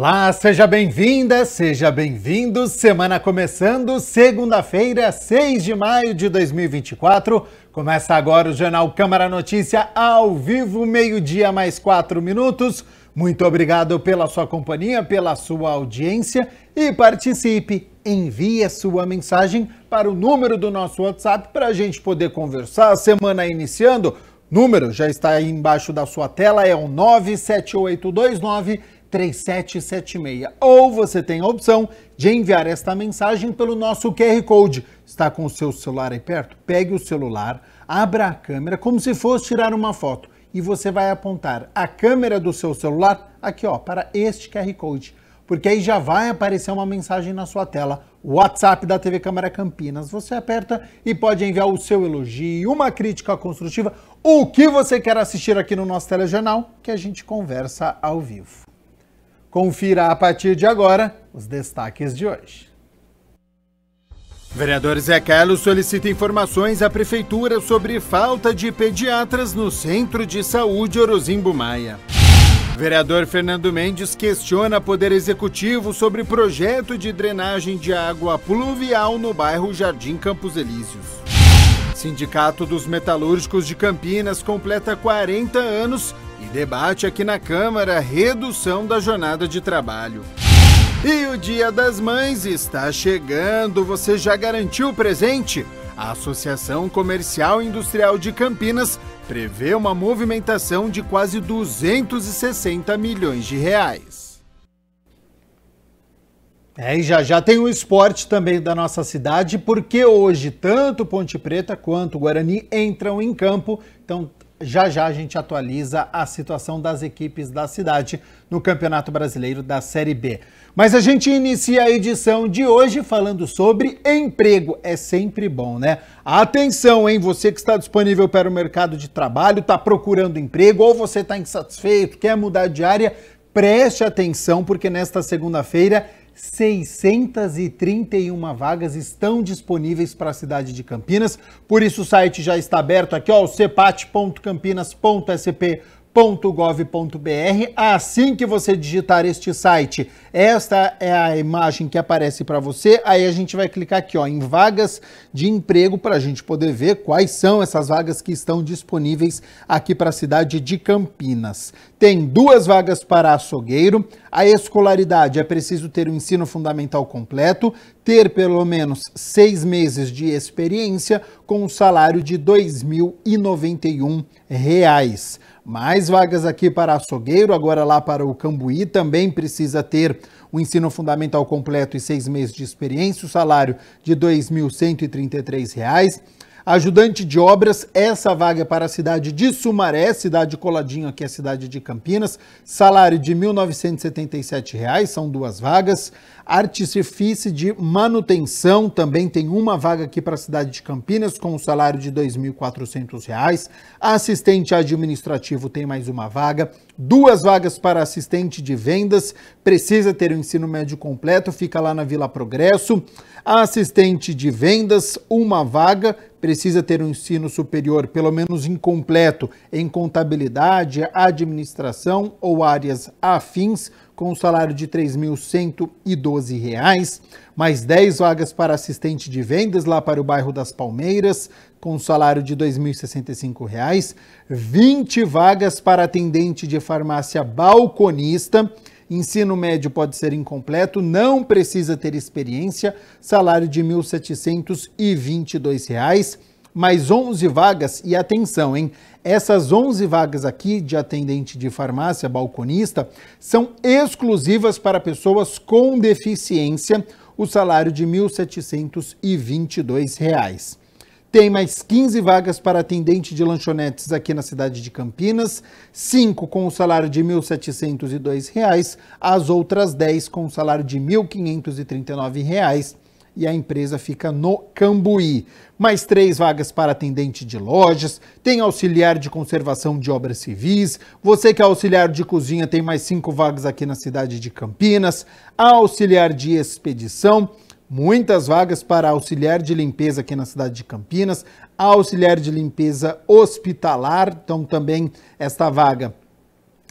Olá, seja bem-vinda, seja bem-vindo. Semana começando, segunda-feira, 6 de maio de 2024. Começa agora o Jornal Câmara Notícia ao vivo, meio-dia mais 4 minutos. Muito obrigado pela sua companhia, pela sua audiência e participe. Envie a sua mensagem para o número do nosso WhatsApp para a gente poder conversar. A semana iniciando, número já está aí embaixo da sua tela, é o 978293776. Ou você tem a opção de enviar esta mensagem pelo nosso QR Code. Está com o seu celular aí perto? Pegue o celular, abra a câmera como se fosse tirar uma foto e você vai apontar a câmera do seu celular aqui, ó, para este QR Code. Porque aí já vai aparecer uma mensagem na sua tela, o WhatsApp da TV Câmara Campinas. Você aperta e pode enviar o seu elogio, uma crítica construtiva, o que você quer assistir aqui no nosso telejornal, que a gente conversa ao vivo. Confira a partir de agora os destaques de hoje. Vereador Zé Carlos solicita informações à Prefeitura sobre falta de pediatras no Centro de Saúde Orozimbo Maia. Vereador Fernando Mendes questiona Poder Executivo sobre projeto de drenagem de água pluvial no bairro Jardim Campos Elíseos. Sindicato dos Metalúrgicos de Campinas completa 40 anos e debate aqui na Câmara a redução da jornada de trabalho. E o Dia das Mães está chegando, você já garantiu o presente? A Associação Comercial e Industrial de Campinas prevê uma movimentação de quase 260 milhões de reais. E já tem o esporte também da nossa cidade, porque hoje tanto Ponte Preta quanto o Guarani entram em campo, então já a gente atualiza a situação das equipes da cidade no Campeonato Brasileiro da Série B. Mas a gente inicia a edição de hoje falando sobre emprego. É sempre bom, né? Atenção, hein? Você que está disponível para o mercado de trabalho, está procurando emprego ou você está insatisfeito, quer mudar de área, preste atenção porque nesta segunda-feira 631 vagas estão disponíveis para a cidade de Campinas, por isso o site já está aberto aqui, ó, o cepat.campinas.sp.gov.br. Assim que você digitar este site, esta é a imagem que aparece para você, aí a gente vai clicar aqui, ó, em vagas de emprego para a gente poder ver quais são essas vagas que estão disponíveis aqui para a cidade de Campinas. Tem 2 vagas para açougueiro, a escolaridade é preciso ter o ensino fundamental completo, ter pelo menos 6 meses de experiência com um salário de R$ 2.091. Mais vagas aqui para açougueiro, agora lá para o Cambuí, também precisa ter o ensino fundamental completo e 6 meses de experiência, o salário de R$ 2.133. Ajudante de obras, essa vaga é para a cidade de Sumaré, cidade coladinho aqui a cidade de Campinas, salário de R$ 1.977, são 2 vagas. Artífice de manutenção, também tem uma vaga aqui para a cidade de Campinas, com um salário de R$ 2.400. Assistente administrativo tem mais uma vaga. 2 vagas para assistente de vendas, precisa ter o ensino médio completo, fica lá na Vila Progresso. Assistente de vendas, 1 vaga, precisa ter um ensino superior, pelo menos incompleto, em contabilidade, administração ou áreas afins, com um salário de R$ 3.112. Mais 10 vagas para assistente de vendas, lá para o bairro das Palmeiras, com um salário de R$ 2.065. 20 vagas para atendente de farmácia balconista. Ensino médio pode ser incompleto, não precisa ter experiência, salário de R$ 1.722. Mais 11 vagas, e atenção, hein? Essas 11 vagas aqui de atendente de farmácia balconista são exclusivas para pessoas com deficiência, o salário de R$ 1.722. Tem mais 15 vagas para atendente de lanchonetes aqui na cidade de Campinas, 5 com o salário de R$ 1.702, as outras 10 com o salário de R$ 1.539, e a empresa fica no Cambuí. Mais 3 vagas para atendente de lojas, tem auxiliar de conservação de obras civis, você que é auxiliar de cozinha tem mais 5 vagas aqui na cidade de Campinas, auxiliar de expedição, muitas vagas para auxiliar de limpeza aqui na cidade de Campinas, auxiliar de limpeza hospitalar, então também esta vaga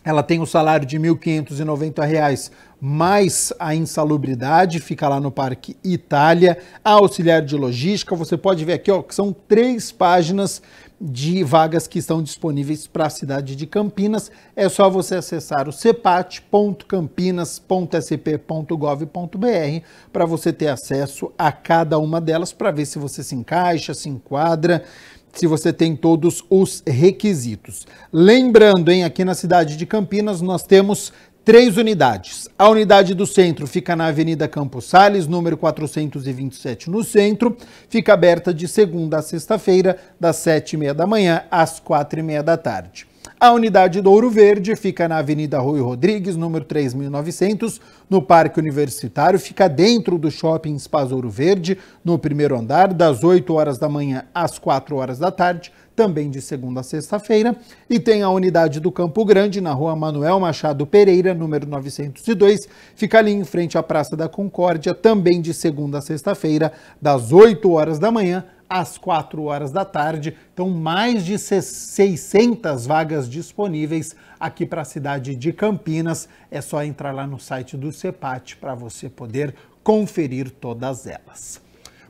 Ela tem o salário de R$ 1.590 mais a insalubridade, fica lá no Parque Itália. A auxiliar de logística, você pode ver aqui, ó, que são 3 páginas de vagas que estão disponíveis para a cidade de Campinas. É só você acessar o cepat.campinas.sp.gov.br para você ter acesso a cada uma delas, para ver se você se encaixa, se enquadra, se você tem todos os requisitos. Lembrando, hein, aqui na cidade de Campinas nós temos 3 unidades. A unidade do centro fica na Avenida Campos Sales, número 427 no centro. Fica aberta de segunda a sexta-feira, das 7h30 da manhã às 4h30 da tarde. A unidade do Ouro Verde fica na Avenida Rui Rodrigues, número 3.900, no Parque Universitário. Fica dentro do Shopping Espaço Ouro Verde, no primeiro andar, das 8 horas da manhã às 4 horas da tarde, também de segunda a sexta-feira. E tem a unidade do Campo Grande, na Rua Manuel Machado Pereira, número 902. Fica ali em frente à Praça da Concórdia, também de segunda a sexta-feira, das 8 horas da manhã às 4 horas da tarde. Então, mais de 600 vagas disponíveis aqui para a cidade de Campinas. É só entrar lá no site do CEPAT para você poder conferir todas elas.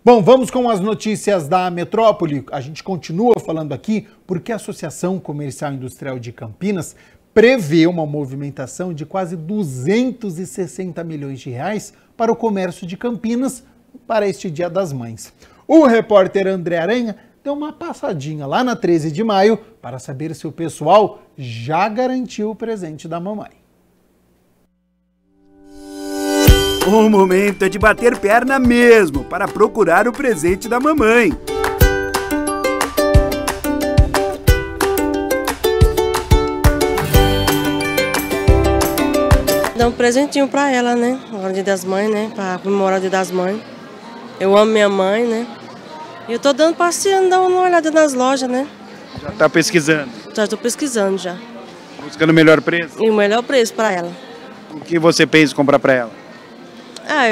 Bom, vamos com as notícias da metrópole. A gente continua falando aqui porque a Associação Comercial e Industrial de Campinas prevê uma movimentação de quase 260 milhões de reais para o comércio de Campinas para este Dia das Mães. O repórter André Aranha deu uma passadinha lá na 13 de maio para saber se o pessoal já garantiu o presente da mamãe. O momento é de bater perna mesmo para procurar o presente da mamãe. Dá um presentinho para ela, né? Agora Dia das Mães, né? Para comemorar o Dia das Mães. Eu amo minha mãe, né? E eu tô dando passeando, dando uma olhada nas lojas, né? Já tá pesquisando? Já estou pesquisando já. Buscando o melhor preço? E o melhor preço para ela. O que você pensa em comprar para ela?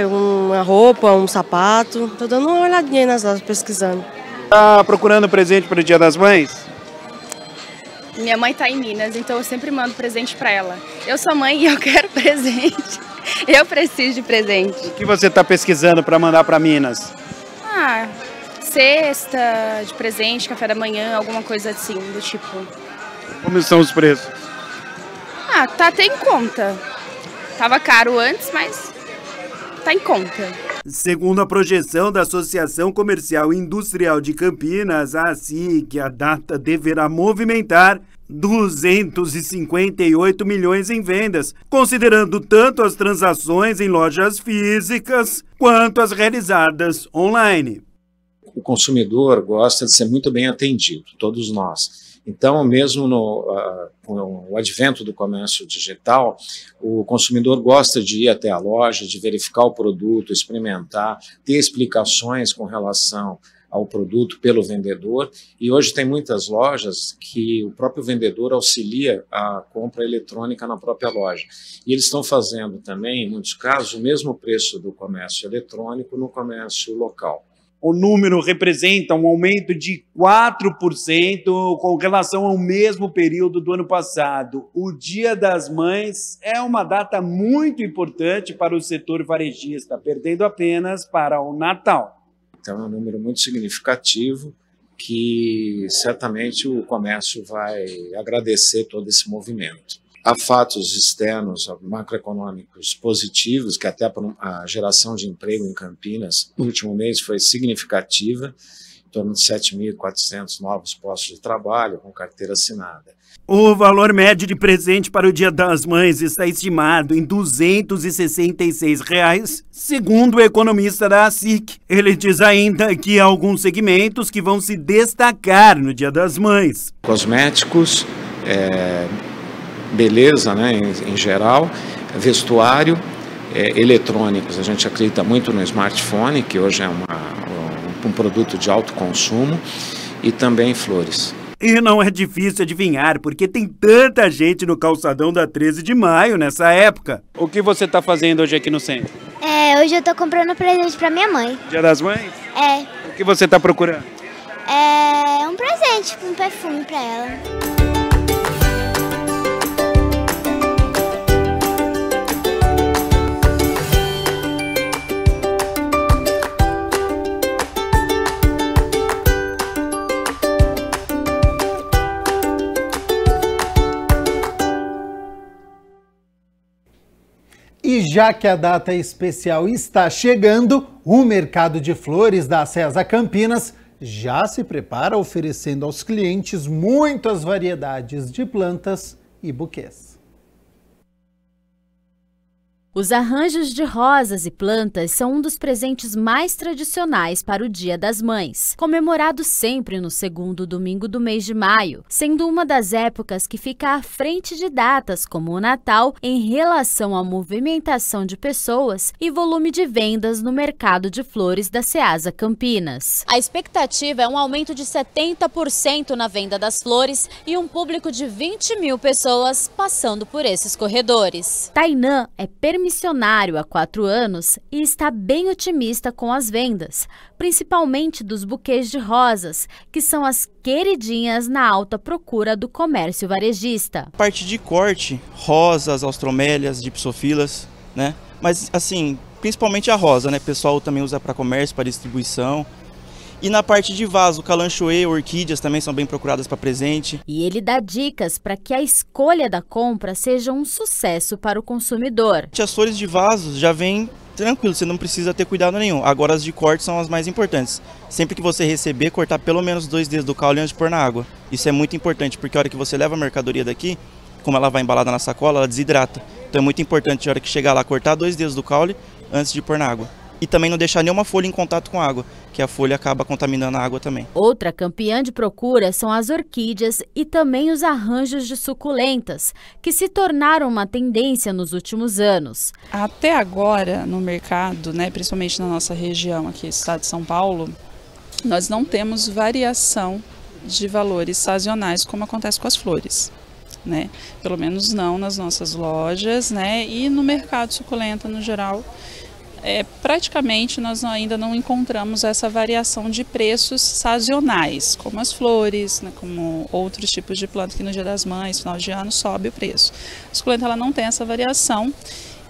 Uma roupa, um sapato. Tô dando uma olhadinha aí nas lojas, pesquisando. Tá procurando presente para o Dia das Mães? Minha mãe tá em Minas, então eu sempre mando presente para ela. Eu sou mãe e eu quero presente. Eu preciso de presente. O que você tá pesquisando para mandar para Minas? Cesta de presente, café da manhã, alguma coisa assim, do tipo. Como são os preços? Tá até em conta. Tava caro antes, mas tá em conta. Segundo a projeção da Associação Comercial e Industrial de Campinas, a ASIC, a data deverá movimentar 258 milhões em vendas, considerando tanto as transações em lojas físicas quanto as realizadas online. O consumidor gosta de ser muito bem atendido, todos nós. Então, mesmo com o advento do comércio digital, o consumidor gosta de ir até a loja, de verificar o produto, experimentar, ter explicações com relação ao produto pelo vendedor. E hoje tem muitas lojas que o próprio vendedor auxilia a compra eletrônica na própria loja. E eles estão fazendo também, em muitos casos, o mesmo preço do comércio eletrônico no comércio local. O número representa um aumento de 4% com relação ao mesmo período do ano passado. O Dia das Mães é uma data muito importante para o setor varejista, perdendo apenas para o Natal. Então é um número muito significativo que certamente o comércio vai agradecer todo esse movimento. Há fatos externos, macroeconômicos positivos, que até a geração de emprego em Campinas no último mês foi significativa, em torno de 7.400 novos postos de trabalho com carteira assinada. O valor médio de presente para o Dia das Mães está estimado em R$ 266, segundo o economista da ASIC. Ele diz ainda que há alguns segmentos que vão se destacar no Dia das Mães. Cosméticos, beleza, né, em geral, vestuário, eletrônicos. A gente acredita muito no smartphone, que hoje é um produto de alto consumo, e também flores. E não é difícil adivinhar, porque tem tanta gente no calçadão da 13 de maio nessa época. O que você está fazendo hoje aqui no centro? Hoje eu tô comprando presente pra minha mãe. Dia das Mães? É. O que você está procurando? Um presente, um perfume pra ela. E já que a data especial está chegando, o mercado de flores da Ceasa Campinas já se prepara oferecendo aos clientes muitas variedades de plantas e buquês. Os arranjos de rosas e plantas são um dos presentes mais tradicionais para o Dia das Mães, comemorado sempre no segundo domingo do mês de maio, sendo uma das épocas que fica à frente de datas como o Natal em relação à movimentação de pessoas e volume de vendas no mercado de flores da Ceasa Campinas. A expectativa é um aumento de 70% na venda das flores e um público de 20 mil pessoas passando por esses corredores. Tainã é missionário há 4 anos e está bem otimista com as vendas, principalmente dos buquês de rosas, que são as queridinhas na alta procura do comércio varejista. A parte de corte, rosas, austromélias, dipsofilas, né? Mas assim, principalmente a rosa, né? O pessoal também usa para comércio, para distribuição. E na parte de vaso, calanchoe, orquídeas também são bem procuradas para presente. E ele dá dicas para que a escolha da compra seja um sucesso para o consumidor. As flores de vasos já vêm tranquilo, você não precisa ter cuidado nenhum. Agora as de corte são as mais importantes. Sempre que você receber, cortar pelo menos 2 dedos do caule antes de pôr na água. Isso é muito importante, porque a hora que você leva a mercadoria daqui, como ela vai embalada na sacola, ela desidrata. Então é muito importante a hora que chegar lá, cortar 2 dedos do caule antes de pôr na água. E também não deixar nenhuma folha em contato com a água, que a folha acaba contaminando a água também. Outra campeã de procura são as orquídeas e também os arranjos de suculentas, que se tornaram uma tendência nos últimos anos. Até agora, no mercado, né, principalmente na nossa região aqui, estado de São Paulo, nós não temos variação de valores sazonais como acontece com as flores. Né? Pelo menos não nas nossas lojas, né? E no mercado suculenta no geral. Praticamente nós ainda não encontramos essa variação de preços sazonais, como as flores, né, como outros tipos de planta que no Dia das Mães, final de ano, sobe o preço. A suculenta ela não tem essa variação.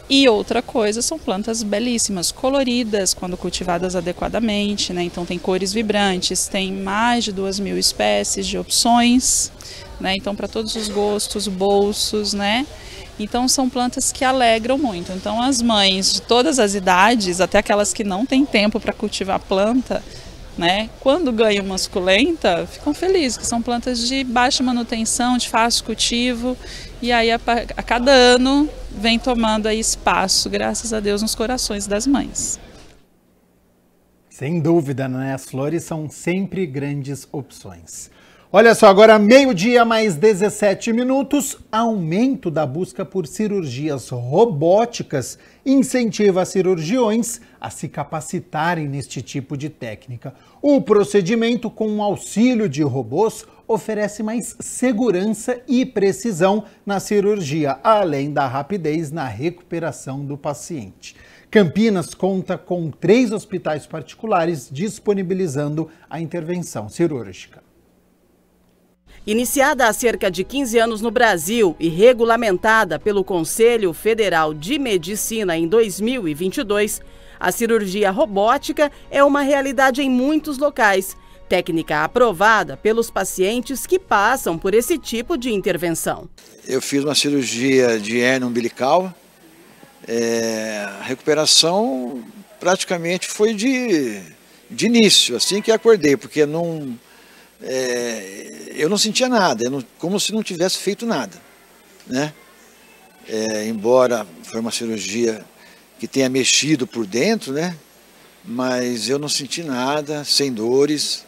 E outra coisa, são plantas belíssimas, coloridas, quando cultivadas adequadamente, né? Então tem cores vibrantes, tem mais de 2.000 espécies de opções, né? Então para todos os gostos, bolsos, né? Então são plantas que alegram muito. Então as mães de todas as idades, até aquelas que não têm tempo para cultivar planta, né, quando ganham uma suculenta, ficam felizes, que são plantas de baixa manutenção, de fácil cultivo, e aí a cada ano vem tomando aí espaço, graças a Deus, nos corações das mães. Sem dúvida, né? As flores são sempre grandes opções. Olha só, agora meio-dia mais 17 minutos, aumento da busca por cirurgias robóticas incentiva cirurgiões a se capacitarem neste tipo de técnica. O procedimento com o auxílio de robôs oferece mais segurança e precisão na cirurgia, além da rapidez na recuperação do paciente. Campinas conta com 3 hospitais particulares disponibilizando a intervenção cirúrgica. Iniciada há cerca de 15 anos no Brasil e regulamentada pelo Conselho Federal de Medicina em 2022, a cirurgia robótica é uma realidade em muitos locais, técnica aprovada pelos pacientes que passam por esse tipo de intervenção. Eu fiz uma cirurgia de hérnia umbilical, a recuperação praticamente foi de início, assim que acordei, porque eu não sentia nada, como se não tivesse feito nada, né? Embora foi uma cirurgia que tenha mexido por dentro, né? Mas eu não senti nada, sem dores,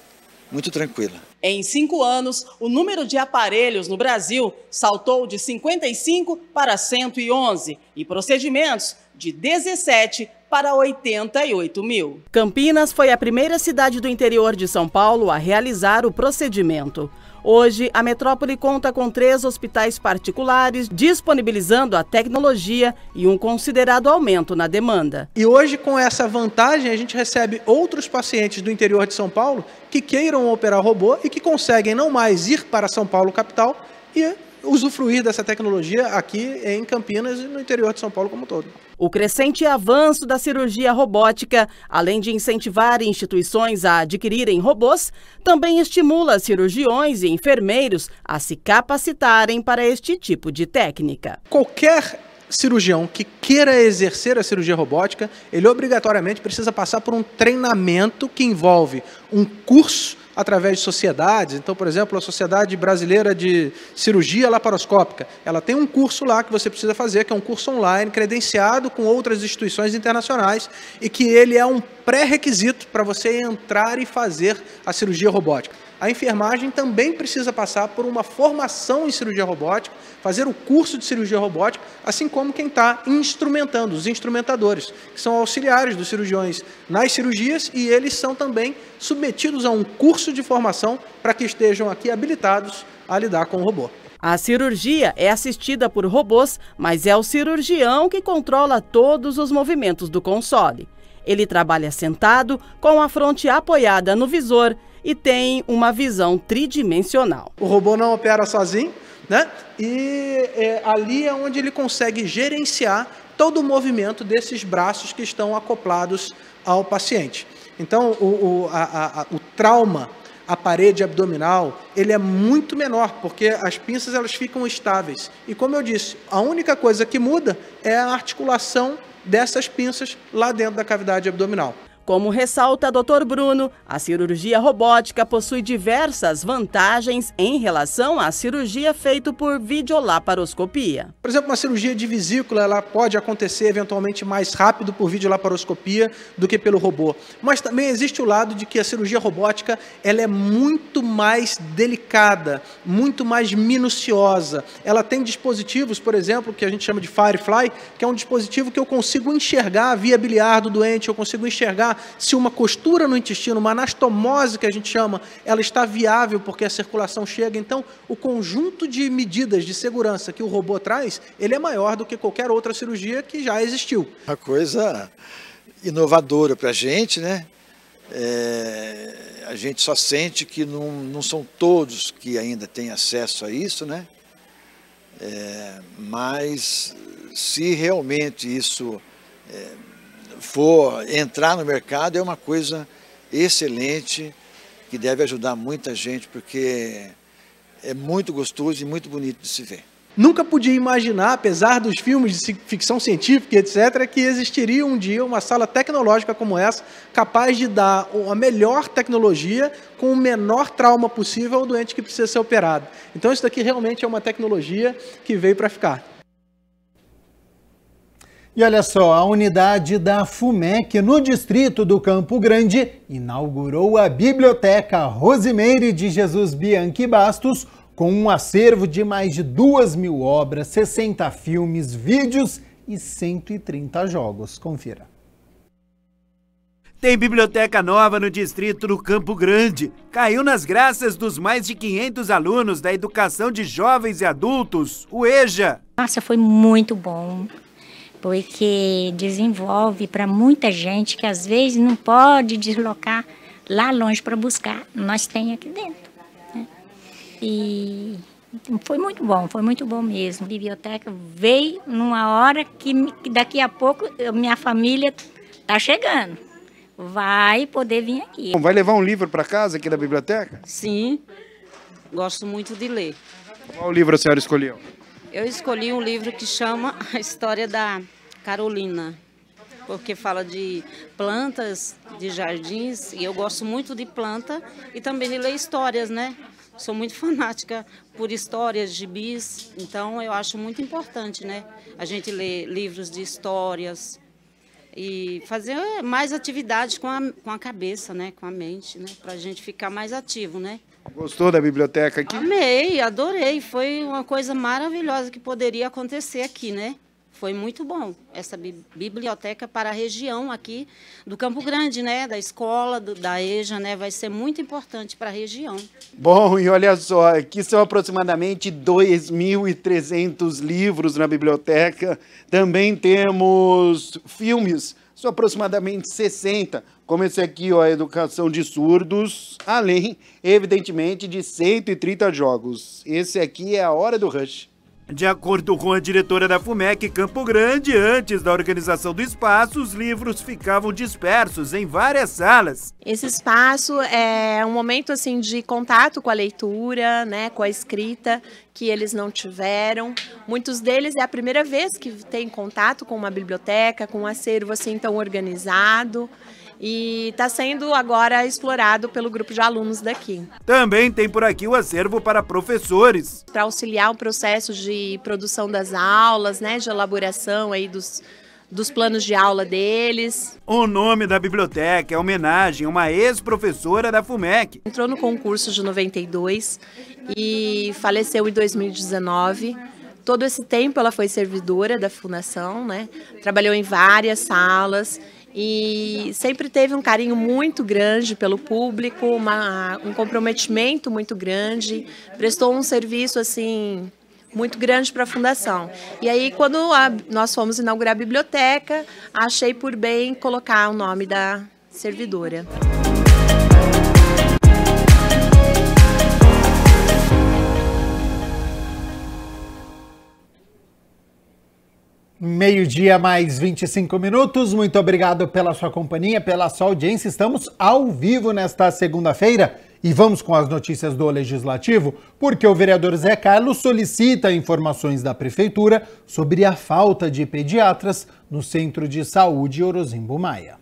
muito tranquila. Em 5 anos, o número de aparelhos no Brasil saltou de 55 para 111 e procedimentos de 17 para 88 mil. Campinas foi a primeira cidade do interior de São Paulo a realizar o procedimento. Hoje, a metrópole conta com 3 hospitais particulares, disponibilizando a tecnologia e um considerado aumento na demanda. E hoje, com essa vantagem, a gente recebe outros pacientes do interior de São Paulo que queiram operar robô e que conseguem não mais ir para São Paulo capital e usufruir dessa tecnologia aqui em Campinas e no interior de São Paulo como um todo. O crescente avanço da cirurgia robótica, além de incentivar instituições a adquirirem robôs, também estimula cirurgiões e enfermeiros a se capacitarem para este tipo de técnica. Qualquer cirurgião que queira exercer a cirurgia robótica, ele obrigatoriamente precisa passar por um treinamento que envolve um curso através de sociedades. Então, por exemplo, a Sociedade Brasileira de Cirurgia Laparoscópica, ela tem um curso lá que você precisa fazer, que é um curso online, credenciado com outras instituições internacionais, e que ele é um pré-requisito para você entrar e fazer a cirurgia robótica. A enfermagem também precisa passar por uma formação em cirurgia robótica, fazer o curso de cirurgia robótica, assim como quem está instrumentando, os instrumentadores, que são auxiliares dos cirurgiões nas cirurgias, e eles são também submetidos a um curso de formação para que estejam aqui habilitados a lidar com o robô. A cirurgia é assistida por robôs, mas é o cirurgião que controla todos os movimentos do console. Ele trabalha sentado, com a fronte apoiada no visor, e tem uma visão tridimensional. O robô não opera sozinho, né? E ali é onde ele consegue gerenciar todo o movimento desses braços que estão acoplados ao paciente. Então, o trauma à parede abdominal, ele é muito menor, porque as pinças elas ficam estáveis. E como eu disse, a única coisa que muda é a articulação dessas pinças lá dentro da cavidade abdominal. Como ressalta Dr. Bruno, a cirurgia robótica possui diversas vantagens em relação à cirurgia feita por videolaparoscopia. Por exemplo, uma cirurgia de vesícula ela pode acontecer eventualmente mais rápido por videolaparoscopia do que pelo robô. Mas também existe o lado de que a cirurgia robótica ela é muito mais delicada, muito mais minuciosa. Ela tem dispositivos, por exemplo, que a gente chama de Firefly, que é um dispositivo que eu consigo enxergar a via biliar do doente, eu consigo enxergar se uma costura no intestino, uma anastomose que a gente chama, ela está viável porque a circulação chega. Então, o conjunto de medidas de segurança que o robô traz, ele é maior do que qualquer outra cirurgia que já existiu. Uma coisa inovadora para a gente, né? A gente só sente que não são todos que ainda têm acesso a isso, né? Mas se realmente isso for entrar no mercado, é uma coisa excelente, que deve ajudar muita gente, porque é muito gostoso e muito bonito de se ver. Nunca podia imaginar, apesar dos filmes de ficção científica, etc., que existiria um dia uma sala tecnológica como essa, capaz de dar a melhor tecnologia com o menor trauma possível ao doente que precisa ser operado. Então isso daqui realmente é uma tecnologia que veio para ficar. E olha só, a unidade da FUMEC no distrito do Campo Grande inaugurou a Biblioteca Rosimeire de Jesus Bianchi Bastos, com um acervo de mais de 2.000 obras, 60 filmes, vídeos e 130 jogos. Confira. Tem biblioteca nova no distrito do Campo Grande. Caiu nas graças dos mais de 500 alunos da Educação de Jovens e Adultos, o EJA. Nossa, foi muito bom, porque desenvolve para muita gente que às vezes não pode deslocar lá longe para buscar. Nós tem aqui dentro. E foi muito bom mesmo. A biblioteca veio numa hora que daqui a pouco minha família está chegando. Vai poder vir aqui. Vai levar um livro para casa aqui da biblioteca? Sim, gosto muito de ler. Qual livro a senhora escolheu? Eu escolhi um livro que chama A História da Carolina, porque fala de plantas, de jardins, e eu gosto muito de planta e também de ler histórias, né? Sou muito fanática por histórias, gibis, então eu acho muito importante, né? A gente ler livros de histórias e fazer mais atividades com a cabeça, né? Com a mente, né? Para a gente ficar mais ativo, né? Gostou da biblioteca aqui? Amei, adorei, foi uma coisa maravilhosa que poderia acontecer aqui, né? Foi muito bom essa biblioteca para a região aqui do Campo Grande, né? Da escola, da EJA, né? Vai ser muito importante para a região. Bom, e olha só, aqui são aproximadamente 2.300 livros na biblioteca. Também temos filmes, são aproximadamente 60, como esse aqui, ó, Educação de Surdos, além, evidentemente, de 130 jogos. Esse aqui é A Hora do Rush. De acordo com a diretora da FUMEC Campo Grande, antes da organização do espaço, os livros ficavam dispersos em várias salas. Esse espaço é um momento assim de contato com a leitura, né, com a escrita, que eles não tiveram. Muitos deles é a primeira vez que têm contato com uma biblioteca, com um acervo assim tão organizado. E está sendo agora explorado pelo grupo de alunos daqui. Também tem por aqui o acervo para professores. Para auxiliar o processo de produção das aulas, né, de elaboração aí dos planos de aula deles. O nome da biblioteca é homenagem a uma ex-professora da FUMEC. Entrou no concurso de 92 e faleceu em 2019. Todo esse tempo ela foi servidora da fundação, né? Trabalhou em várias salas e sempre teve um carinho muito grande pelo público, um comprometimento muito grande, prestou um serviço assim muito grande para a fundação. E aí quando nós fomos inaugurar a biblioteca, achei por bem colocar o nome da servidora. Meio-dia mais 25 minutos, muito obrigado pela sua companhia, pela sua audiência. Estamos ao vivo nesta segunda-feira e vamos com as notícias do Legislativo, porque o vereador Zé Carlos solicita informações da Prefeitura sobre a falta de pediatras no Centro de Saúde Orozimbo Maia.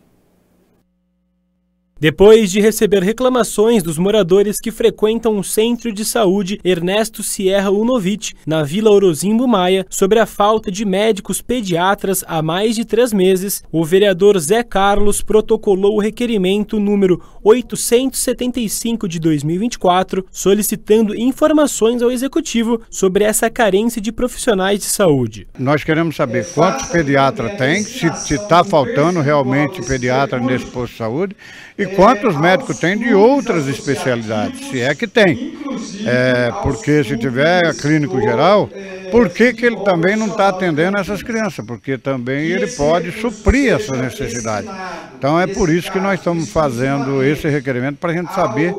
Depois de receber reclamações dos moradores que frequentam o Centro de Saúde Ernesto Sierra Unovich, na Vila Orozimbo Maia, sobre a falta de médicos pediatras há mais de 3 meses, o vereador Zé Carlos protocolou o requerimento número 875 de 2024, solicitando informações ao Executivo sobre essa carência de profissionais de saúde. Nós queremos saber quantos pediatras tem, se está faltando realmente pediatra nesse posto de saúde, e quantos médicos tem de outras especialidades, se é que tem. Porque se tiver clínico geral, por que ele também não está atendendo essas crianças? Porque também ele pode suprir essa necessidade. Então é por isso que nós estamos fazendo esse requerimento, para a gente saber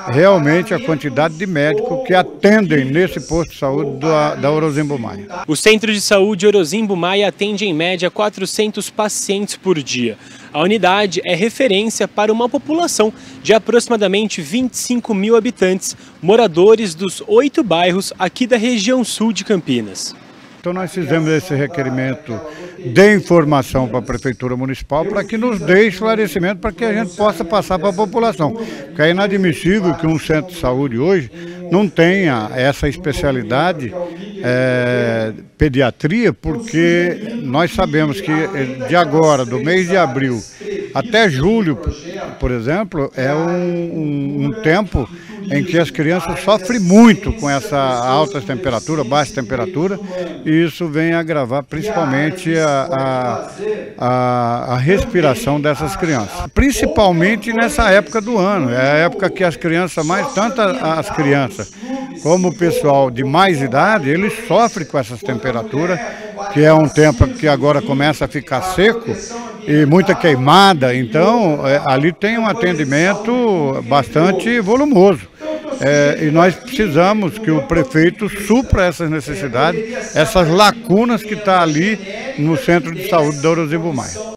realmente a quantidade de médicos que atendem nesse posto de saúde da Orozimbo Maia. O Centro de Saúde Orozimbo Maia atende em média 400 pacientes por dia. A unidade é referência para uma população de aproximadamente 25 mil habitantes, moradores dos 8 bairros aqui da região sul de Campinas. Então nós fizemos esse requerimento de informação para a Prefeitura Municipal para que nos dê esclarecimento para que a gente possa passar para a população. Porque é inadmissível que um centro de saúde hoje não tenha essa especialidade pediatria, porque nós sabemos que de agora, do mês de abril até julho, por exemplo, é um tempo em que as crianças sofrem muito com essa alta temperatura, baixa temperatura, e isso vem agravar principalmente a respiração dessas crianças. Principalmente nessa época do ano, é a época que as crianças, tanto as crianças como o pessoal de mais idade, eles sofrem com essas temperaturas, que é um tempo que agora começa a ficar seco, e muita queimada, então ali tem um atendimento bastante volumoso. E nós precisamos que o prefeito supra essas necessidades, essas lacunas que estão ali no Centro de Saúde da Orozimbo Maia.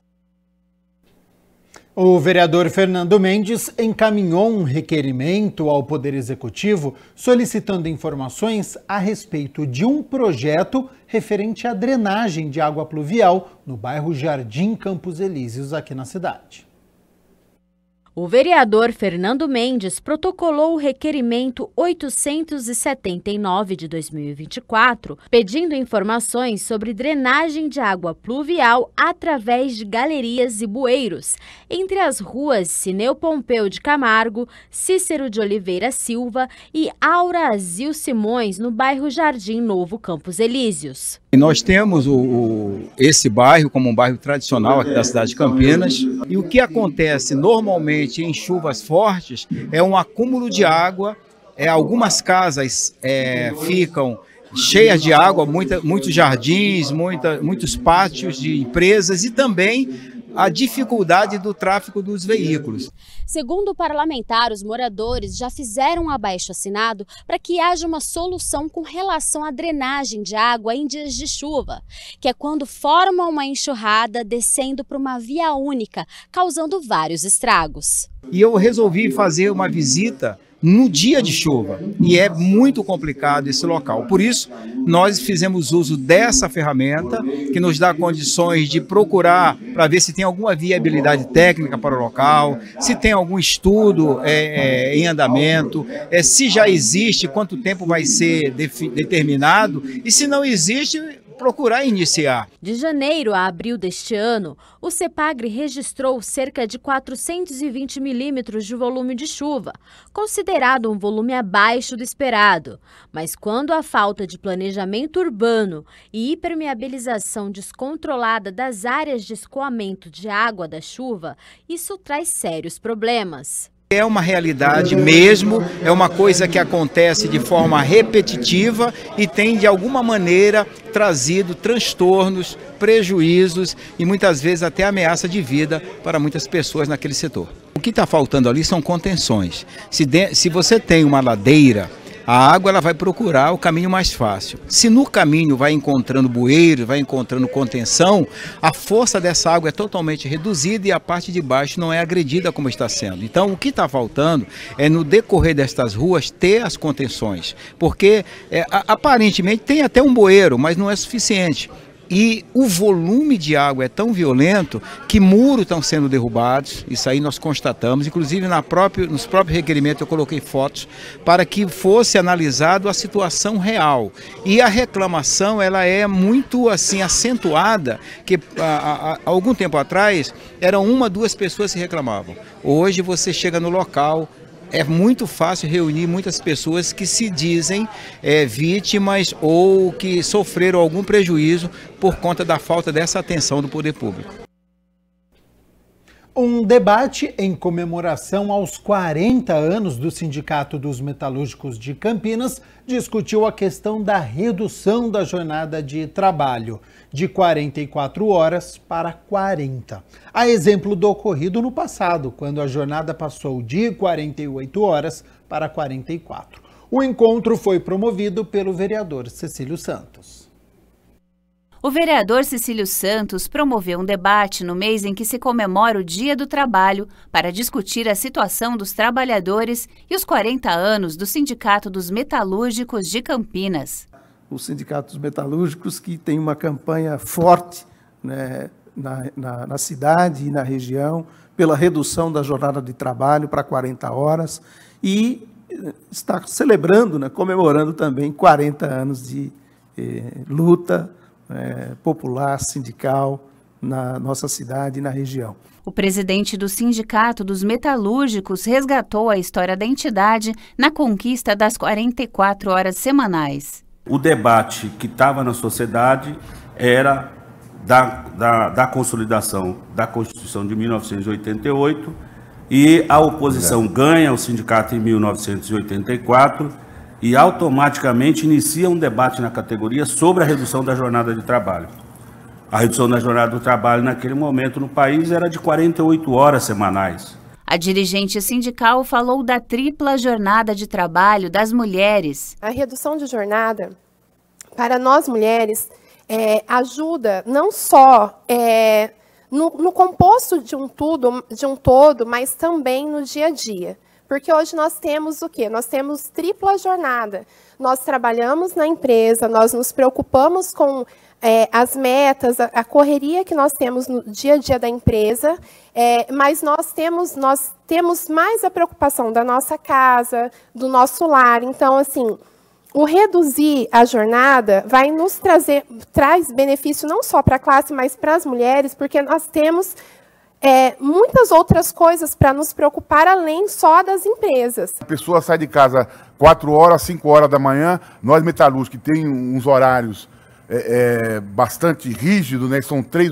O vereador Fernando Mendes encaminhou um requerimento ao Poder Executivo solicitando informações a respeito de um projeto referente à drenagem de água pluvial no bairro Jardim Campos Elíseos, aqui na cidade. O vereador Fernando Mendes protocolou o requerimento 879 de 2024, pedindo informações sobre drenagem de água pluvial através de galerias e bueiros, entre as ruas Cineu Pompeu de Camargo, Cícero de Oliveira Silva e Aura Azil Simões, no bairro Jardim Novo Campos Elíseos. Nós temos esse bairro como um bairro tradicional aqui da cidade de Campinas, e o que acontece normalmente em chuvas fortes é um acúmulo de água, algumas casas ficam cheias de água, muitos jardins, muitos pátios de empresas, e também a dificuldade do tráfego dos veículos. Segundo o parlamentar, os moradores já fizeram um abaixo-assinado para que haja uma solução com relação à drenagem de água em dias de chuva, que é quando forma uma enxurrada descendo para uma via única, causando vários estragos. E eu resolvi fazer uma visita no dia de chuva, e é muito complicado esse local. Por isso, nós fizemos uso dessa ferramenta, que nos dá condições de procurar para ver se tem alguma viabilidade técnica para o local, se tem algum estudo em andamento, se já existe, quanto tempo vai ser determinado, e se não existe, procurar iniciar. De janeiro a abril deste ano, o CEPAGRE registrou cerca de 420 milímetros de volume de chuva, considerado um volume abaixo do esperado. Mas quando a falta de planejamento urbano e hipermeabilização descontrolada das áreas de escoamento de água da chuva, isso traz sérios problemas. É uma realidade mesmo, é uma coisa que acontece de forma repetitiva e tem, de alguma maneira, trazido transtornos, prejuízos e muitas vezes até ameaça de vida para muitas pessoas naquele setor. O que está faltando ali são contenções. Se você tem uma ladeira, a água ela vai procurar o caminho mais fácil. Se no caminho vai encontrando bueiros, vai encontrando contenção, a força dessa água é totalmente reduzida e a parte de baixo não é agredida como está sendo. Então o que está faltando é no decorrer destas ruas ter as contenções, porque aparentemente tem até um bueiro, mas não é suficiente. E o volume de água é tão violento que muros estão sendo derrubados, isso aí nós constatamos, inclusive nos próprios requerimentos eu coloquei fotos para que fosse analisado a situação real. E a reclamação ela é muito assim acentuada, que há algum tempo atrás eram 1 ou 2 pessoas que reclamavam. Hoje você chega no local, é muito fácil reunir muitas pessoas que se dizem vítimas ou que sofreram algum prejuízo por conta da falta dessa atenção do poder público. Um debate em comemoração aos 40 anos do Sindicato dos Metalúrgicos de Campinas discutiu a questão da redução da jornada de trabalho de 44 horas para 40. A exemplo do ocorrido no passado, quando a jornada passou de 48 horas para 44. O encontro foi promovido pelo vereador Cecílio Santos. O vereador Cecílio Santos promoveu um debate no mês em que se comemora o Dia do Trabalho para discutir a situação dos trabalhadores e os 40 anos do Sindicato dos Metalúrgicos de Campinas. O Sindicato dos Metalúrgicos que tem uma campanha forte, né, na cidade e na região pela redução da jornada de trabalho para 40 horas e está celebrando, né, comemorando também 40 anos de luta popular, sindical, na nossa cidade e na região. O presidente do Sindicato dos Metalúrgicos resgatou a história da entidade na conquista das 44 horas semanais. O debate que estava na sociedade era da consolidação da Constituição de 1988 e a oposição ganha o sindicato em 1984 e automaticamente inicia um debate na categoria sobre a redução da jornada de trabalho. A redução da jornada do trabalho naquele momento no país era de 48 horas semanais. A dirigente sindical falou da tripla jornada de trabalho das mulheres. A redução de jornada, para nós mulheres, ajuda não só no composto de um todo, mas também no dia a dia. Porque hoje nós temos o quê? Nós temos tripla jornada. Nós trabalhamos na empresa, nós nos preocupamos com as metas, a correria que nós temos no dia a dia da empresa, mas nós temos mais a preocupação da nossa casa, do nosso lar. Então, assim, o reduzir a jornada vai nos traz benefício não só para a classe, mas para as mulheres, porque nós temos muitas outras coisas para nos preocupar além só das empresas. A pessoa sai de casa 4 horas, 5 horas da manhã, nós metalúrgicos que tem uns horários bastante rígidos, né? São 3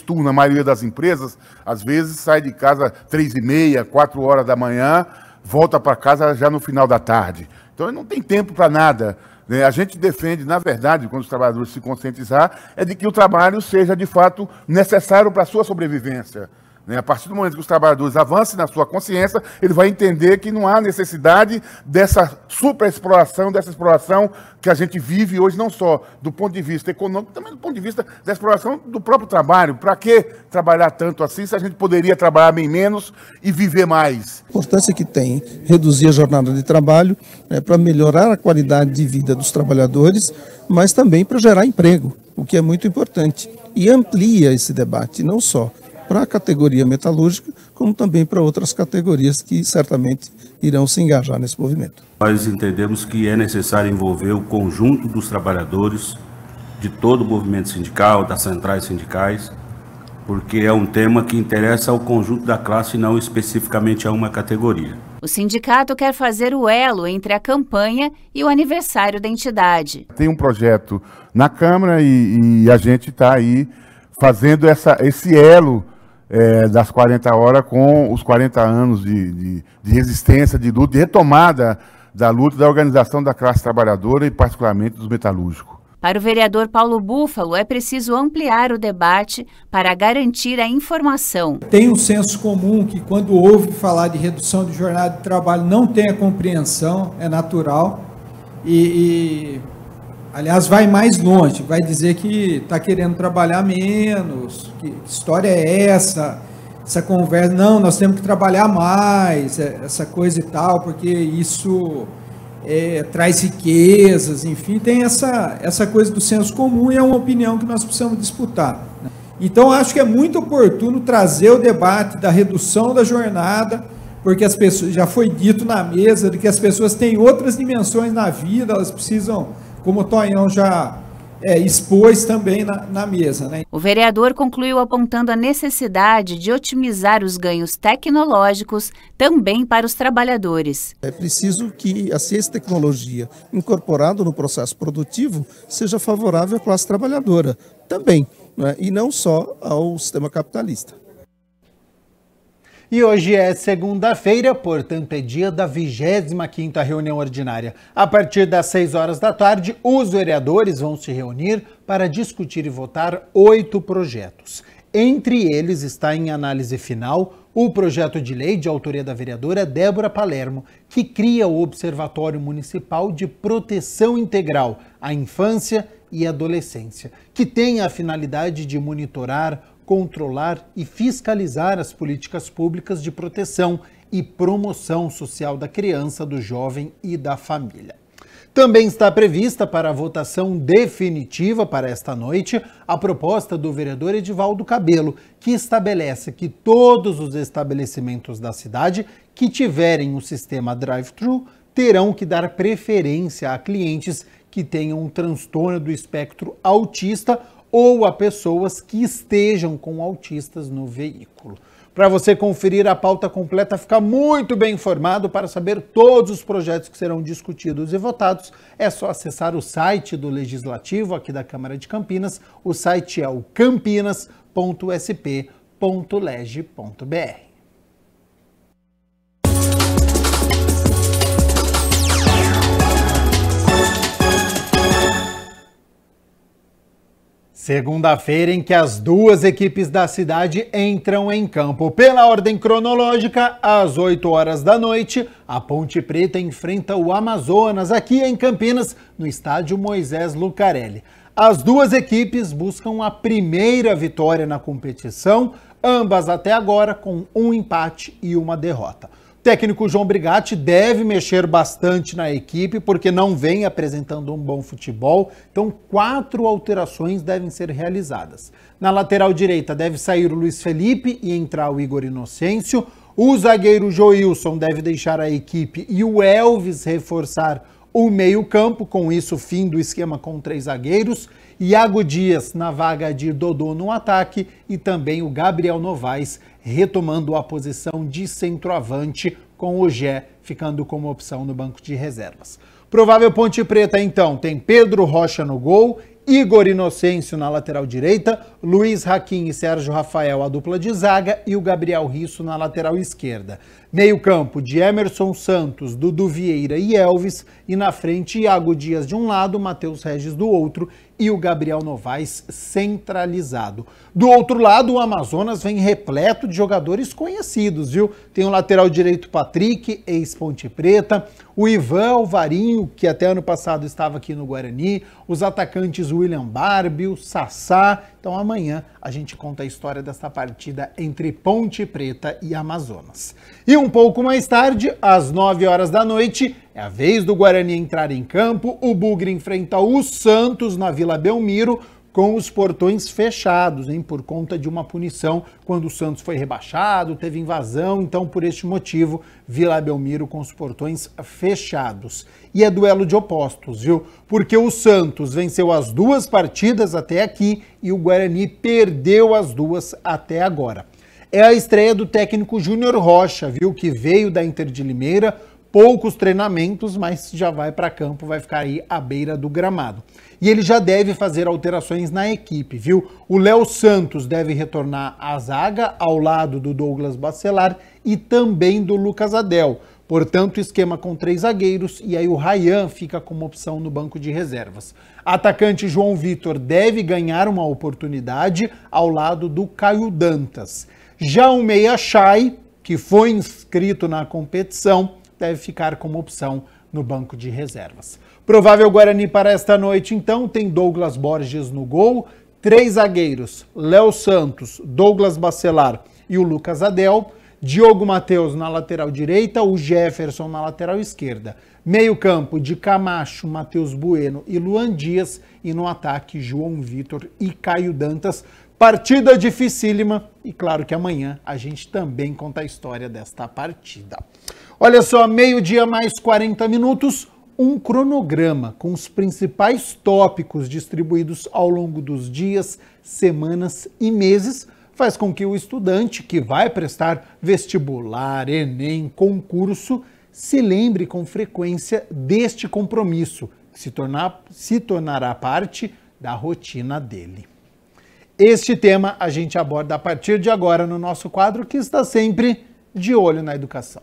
turnos na maioria das empresas, às vezes sai de casa 3h30, 4 horas da manhã, volta para casa já no final da tarde. Então não tem tempo para nada. né? A gente defende, na verdade, quando os trabalhadores se conscientizar, é de que o trabalho seja, de fato, necessário para a sua sobrevivência. A partir do momento que os trabalhadores avancem na sua consciência, ele vai entender que não há necessidade dessa superexploração, dessa exploração que a gente vive hoje, não só do ponto de vista econômico, também do ponto de vista da exploração do próprio trabalho. Para que trabalhar tanto assim se a gente poderia trabalhar bem menos e viver mais? A importância que tem reduzir a jornada de trabalho para melhorar a qualidade de vida dos trabalhadores, mas também para gerar emprego, o que é muito importante. E amplia esse debate, não só para a categoria metalúrgica, como também para outras categorias que certamente irão se engajar nesse movimento. Nós entendemos que é necessário envolver o conjunto dos trabalhadores, de todo o movimento sindical, das centrais sindicais, porque é um tema que interessa ao conjunto da classe e não especificamente a uma categoria. O sindicato quer fazer o elo entre a campanha e o aniversário da entidade. Tem um projeto na Câmara e a gente está aí fazendo esse elo das 40 horas com os 40 anos de resistência, de luta, de retomada da luta da organização da classe trabalhadora e particularmente dos metalúrgicos. Para o vereador Paulo Búfalo, é preciso ampliar o debate para garantir a informação. Tem um senso comum que quando ouve falar de redução de jornada de trabalho não tem a compreensão, é natural, aliás, vai mais longe, vai dizer que está querendo trabalhar menos, que história é essa conversa, não, nós temos que trabalhar mais, essa coisa e tal, porque isso traz riquezas, enfim, tem essa coisa do senso comum e é uma opinião que nós precisamos disputar. Então, acho que é muito oportuno trazer o debate da redução da jornada, porque as pessoas, já foi dito na mesa, de que as pessoas têm outras dimensões na vida, elas precisam, como o Tonhão já expôs também na mesa. Né? O vereador concluiu apontando a necessidade de otimizar os ganhos tecnológicos também para os trabalhadores. É preciso que a ciência e tecnologia incorporada no processo produtivo seja favorável à classe trabalhadora também, né? E não só ao sistema capitalista. E hoje é segunda-feira, portanto é dia da 25ª reunião ordinária. A partir das 6 horas da tarde, os vereadores vão se reunir para discutir e votar 8 projetos. Entre eles está em análise final o projeto de lei de autoria da vereadora Débora Palermo, que cria o Observatório Municipal de Proteção Integral à Infância e Adolescência, que tem a finalidade de monitorar, controlar e fiscalizar as políticas públicas de proteção e promoção social da criança, do jovem e da família. Também está prevista para a votação definitiva para esta noite a proposta do vereador Edivaldo Cabello, que estabelece que todos os estabelecimentos da cidade que tiverem o sistema drive-thru terão que dar preferência a clientes que tenham um transtorno do espectro autista ou a pessoas que estejam com autistas no veículo. Para você conferir a pauta completa, ficar muito bem informado para saber todos os projetos que serão discutidos e votados, é só acessar o site do Legislativo aqui da Câmara de Campinas. O site é o campinas.sp.leg.br. Segunda-feira em que as duas equipes da cidade entram em campo. Pela ordem cronológica, às 8 horas da noite, a Ponte Preta enfrenta o Amazonas aqui em Campinas, no estádio Moisés Lucarelli. As duas equipes buscam a primeira vitória na competição, ambas até agora com um empate e uma derrota. O técnico João Brigatti deve mexer bastante na equipe, porque não vem apresentando um bom futebol, então 4 alterações devem ser realizadas. Na lateral direita deve sair o Luiz Felipe e entrar o Igor Inocêncio, o zagueiro Joilson deve deixar a equipe e o Elvis reforçar o meio-campo, com isso fim do esquema com 3 zagueiros, Iago Dias na vaga de Dodô no ataque e também o Gabriel Novaes retomando a posição de centroavante, com o Gé ficando como opção no banco de reservas. Provável Ponte Preta, então, tem Pedro Rocha no gol, Igor Inocêncio na lateral direita, Luiz Haquim e Sérgio Rafael, a dupla de zaga, e o Gabriel Risso na lateral esquerda. Meio campo de Emerson Santos, Dudu Vieira e Elvis, e na frente Iago Dias de um lado, Matheus Regis do outro e o Gabriel Novaes centralizado. Do outro lado, o Amazonas vem repleto de jogadores conhecidos, viu? Tem o lateral direito Patrick, ex-Ponte Preta, o Ivan Alvarinho, que até ano passado estava aqui no Guarani, os atacantes William Barbie, o Sassá. Então amanhã a gente conta a história dessa partida entre Ponte Preta e Amazonas. E um pouco mais tarde, às 9 horas da noite, é a vez do Guarani entrar em campo. O Bugre enfrenta o Santos na Vila Belmiro com os portões fechados, hein, por conta de uma punição quando o Santos foi rebaixado, teve invasão. Então, por este motivo, Vila Belmiro com os portões fechados. E é duelo de opostos, viu? Porque o Santos venceu as 2 partidas até aqui e o Guarani perdeu as 2 até agora. É a estreia do técnico Júnior Rocha, viu? Que veio da Inter de Limeira, poucos treinamentos, mas já vai para campo, vai ficar aí à beira do gramado. E ele já deve fazer alterações na equipe, viu? O Léo Santos deve retornar à zaga, ao lado do Douglas Bacelar e também do Lucas Adel. Portanto, esquema com 3 zagueiros, e aí o Ryan fica como opção no banco de reservas. Atacante João Vitor deve ganhar uma oportunidade ao lado do Caio Dantas. Já o meia Chay, que foi inscrito na competição, deve ficar como opção no banco de reservas. Provável Guarani para esta noite, então, tem Douglas Borges no gol, 3 zagueiros, Léo Santos, Douglas Bacelar e o Lucas Adel, Diogo Matheus na lateral direita, o Jefferson na lateral esquerda. Meio campo de Camacho, Matheus Bueno e Luan Dias, e no ataque João Vitor e Caio Dantas. Partida dificílima, e claro que amanhã a gente também conta a história desta partida. Olha só, meio-dia mais 40 minutos, um cronograma com os principais tópicos distribuídos ao longo dos dias, semanas e meses faz com que o estudante que vai prestar vestibular, Enem, concurso, se lembre com frequência deste compromisso, que se tornará parte da rotina dele. Este tema a gente aborda a partir de agora no nosso quadro, que está sempre de olho na educação.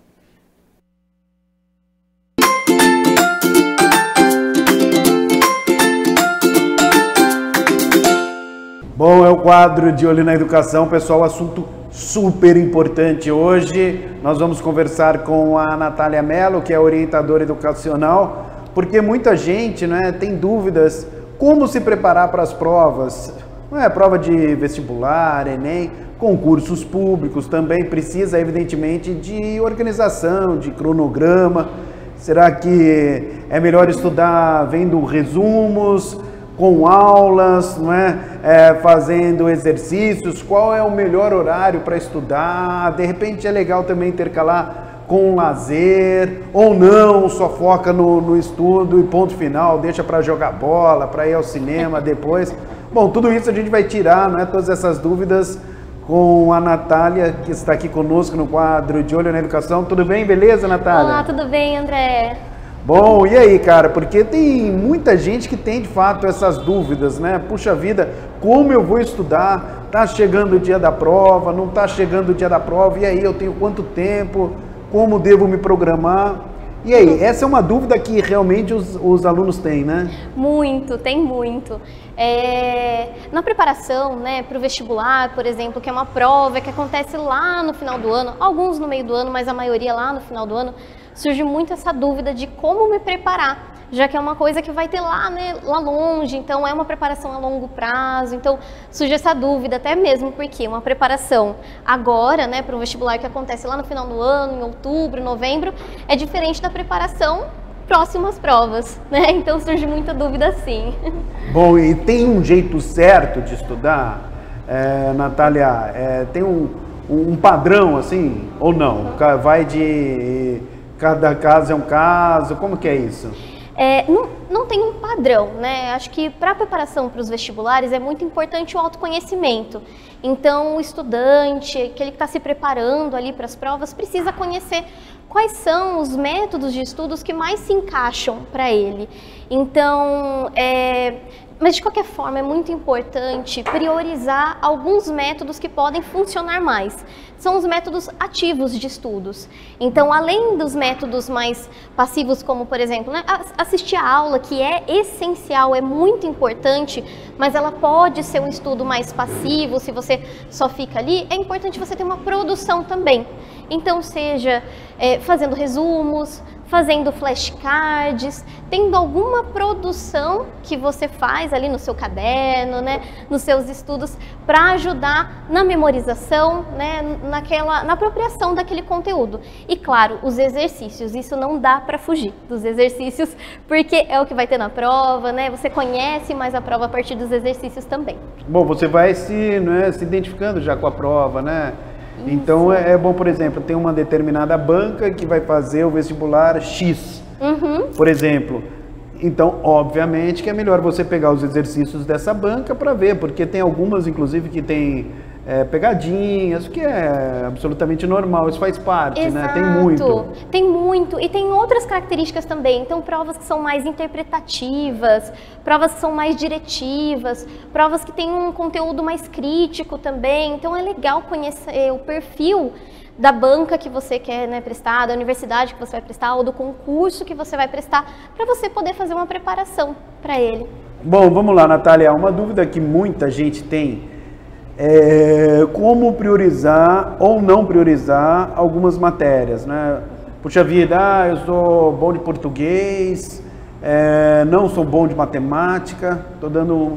Bom, é o quadro de Olho na Educação, pessoal, assunto super importante hoje. Nós vamos conversar com a Natália Mello, que é orientadora educacional, porque muita gente, né, tem dúvidas como se preparar para as provas. Não é prova de vestibular, Enem, concursos públicos, também precisa, evidentemente, de organização, de cronograma. Será que é melhor estudar vendo resumos, com aulas, não é? Fazendo exercícios? Qual é o melhor horário para estudar? De repente é legal também intercalar com lazer, ou não, só foca no estudo e ponto final, deixa para jogar bola, para ir ao cinema depois. Bom, tudo isso a gente vai tirar, não é? Todas essas dúvidas com a Natália, que está aqui conosco no quadro de Olho na Educação. Tudo bem? Beleza, Natália? Olá, tudo bem, André? Bom, e aí, cara, porque tem muita gente que tem de fato essas dúvidas, né? Puxa vida, como eu vou estudar? Tá chegando o dia da prova, não tá chegando o dia da prova, e aí eu tenho quanto tempo? Como devo me programar? E aí, essa é uma dúvida que realmente os alunos têm, né? Muito, tem muito. Na preparação, né, para o vestibular, por exemplo, que é uma prova que acontece lá no final do ano, alguns no meio do ano, mas a maioria lá no final do ano, surge muito essa dúvida de como me preparar, já que é uma coisa que vai ter lá, né, lá longe, então é uma preparação a longo prazo, então surge essa dúvida, até mesmo porque uma preparação agora, né, para um vestibular que acontece lá no final do ano, em outubro, novembro, é diferente da preparação próximo às provas, né, então surge muita dúvida sim. Bom, e tem um jeito certo de estudar, Natália? Tem um padrão assim, ou não? Vai de... Cada caso é um caso, como que é isso? Não tem um padrão, né? Acho que para a preparação para os vestibulares é muito importante o autoconhecimento. Então, o estudante, aquele que está se preparando ali para as provas, precisa conhecer quais são os métodos de estudos que mais se encaixam para ele. Então, Mas, de qualquer forma, é muito importante priorizar alguns métodos que podem funcionar mais. São os métodos ativos de estudos. Então, além dos métodos mais passivos, como, por exemplo, né, assistir a aula, que é essencial, é muito importante, mas ela pode ser um estudo mais passivo, se você só fica ali, é importante você ter uma produção também. Então, seja fazendo resumos, fazendo flashcards, tendo alguma produção que você faz ali no seu caderno, né, nos seus estudos, para ajudar na memorização, né, na apropriação daquele conteúdo. E claro, os exercícios, isso não dá para fugir dos exercícios, porque é o que vai ter na prova, né, você conhece mais a prova a partir dos exercícios também. Bom, você vai se identificando já com a prova, né? Então é bom, por exemplo, ter uma determinada banca que vai fazer o vestibular X, por exemplo. Então, obviamente que é melhor você pegar os exercícios dessa banca para ver, porque tem algumas, inclusive, que tem pegadinhas, o que é absolutamente normal, isso faz parte, né? Tem muito. Tem muito, e tem outras características também. Então, provas que são mais interpretativas, provas que são mais diretivas, provas que têm um conteúdo mais crítico também. Então, é legal conhecer o perfil da banca que você quer, né, prestar, da universidade que você vai prestar, ou do concurso que você vai prestar, para você poder fazer uma preparação para ele. Bom, vamos lá, Natália. Uma dúvida que muita gente tem como priorizar ou não priorizar algumas matérias, né? Puxa vida, eu sou bom de português, não sou bom de matemática, estou dando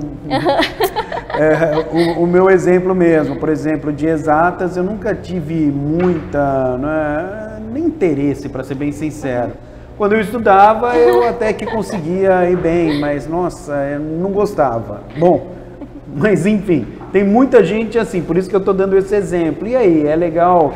o meu exemplo mesmo. Por exemplo, de exatas, eu nunca tive nem interesse, para ser bem sincero. Quando eu estudava, eu até que conseguia ir bem, mas, nossa, eu não gostava. Bom, mas enfim, tem muita gente assim, por isso que eu estou dando esse exemplo. E aí, é legal